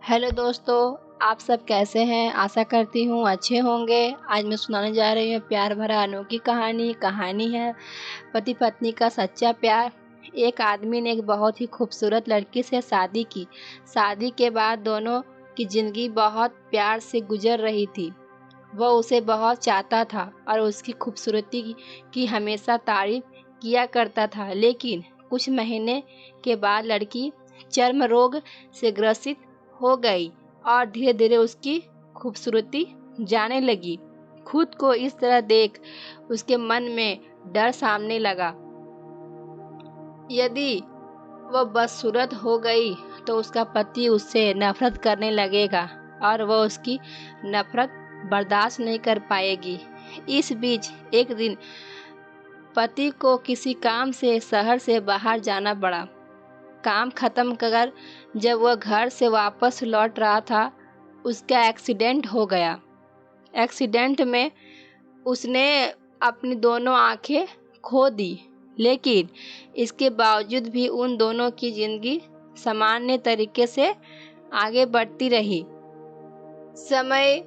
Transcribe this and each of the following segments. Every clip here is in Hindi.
हेलो दोस्तों, आप सब कैसे हैं। आशा करती हूँ अच्छे होंगे। आज मैं सुनाने जा रही हूँ प्यार भरा अनोखी कहानी है पति पत्नी का सच्चा प्यार। एक आदमी ने एक बहुत ही खूबसूरत लड़की से शादी की। शादी के बाद दोनों की ज़िंदगी बहुत प्यार से गुजर रही थी। वह उसे बहुत चाहता था और उसकी खूबसूरती की हमेशा तारीफ किया करता था। लेकिन कुछ महीने के बाद लड़की चर्म रोग से ग्रसित हो गई और धीरे धीरे उसकी खूबसूरती जाने लगी। खुद को इस तरह देख उसके मन में डर सामने लगा। यदि वह बदसूरत हो गई तो उसका पति उससे नफरत करने लगेगा और वह उसकी नफरत बर्दाश्त नहीं कर पाएगी। इस बीच एक दिन पति को किसी काम से शहर से बाहर जाना पड़ा। काम खत्म कर जब वह घर से वापस लौट रहा था, उसका एक्सीडेंट हो गया। एक्सीडेंट में उसने अपनी दोनों आंखें खो दी, लेकिन इसके बावजूद भी उन दोनों की जिंदगी सामान्य तरीके से आगे बढ़ती रही। समय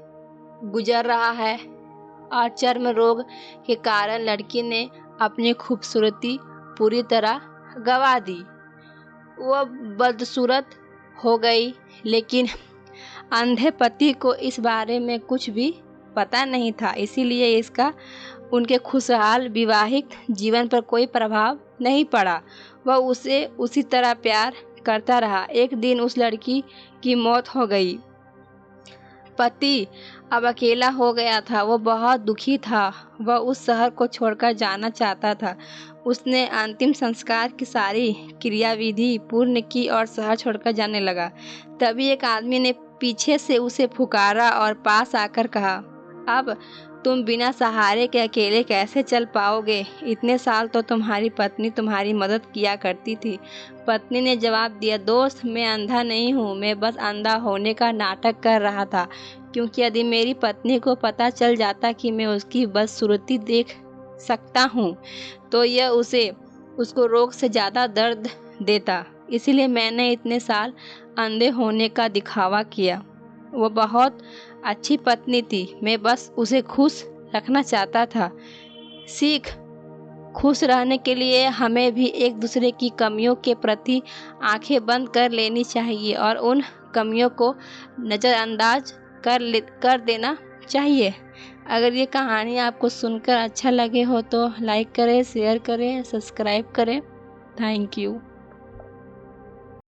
गुजर रहा है और चर्म रोग के कारण लड़की ने अपनी खूबसूरती पूरी तरह गंवा दी। वह बदसूरत हो गई, लेकिन अंधे पति को इस बारे में कुछ भी पता नहीं था, इसीलिए इसका उनके खुशहाल वैवाहिक जीवन पर कोई प्रभाव नहीं पड़ा। वह उसे उसी तरह प्यार करता रहा। एक दिन उस लड़की की मौत हो गई। पति अब अकेला हो गया था। वो बहुत दुखी था। वह उस शहर को छोड़कर जाना चाहता था। उसने अंतिम संस्कार की सारी क्रियाविधि पूर्ण की और शहर छोड़कर जाने लगा। तभी एक आदमी ने पीछे से उसे पुकारा और पास आकर कहा, अब तुम बिना सहारे के अकेले कैसे चल पाओगे? इतने साल तो तुम्हारी पत्नी तुम्हारी मदद किया करती थी। पत्नी ने जवाब दिया, दोस्त, मैं अंधा नहीं हूँ, मैं बस अंधा होने का नाटक कर रहा था, क्योंकि यदि मेरी पत्नी को पता चल जाता कि मैं उसकी बदसूरती देख सकता हूँ तो यह उसको रोग से ज़्यादा दर्द देता। इसीलिए मैंने इतने साल अंधे होने का दिखावा किया। वो बहुत अच्छी पत्नी थी, मैं बस उसे खुश रखना चाहता था। सीख, खुश रहने के लिए हमें भी एक दूसरे की कमियों के प्रति आंखें बंद कर लेनी चाहिए और उन कमियों को नज़रअंदाज कर देना चाहिए। अगर ये कहानी आपको सुनकर अच्छा लगे हो तो लाइक करें, शेयर करें, सब्सक्राइब करें। Thank you.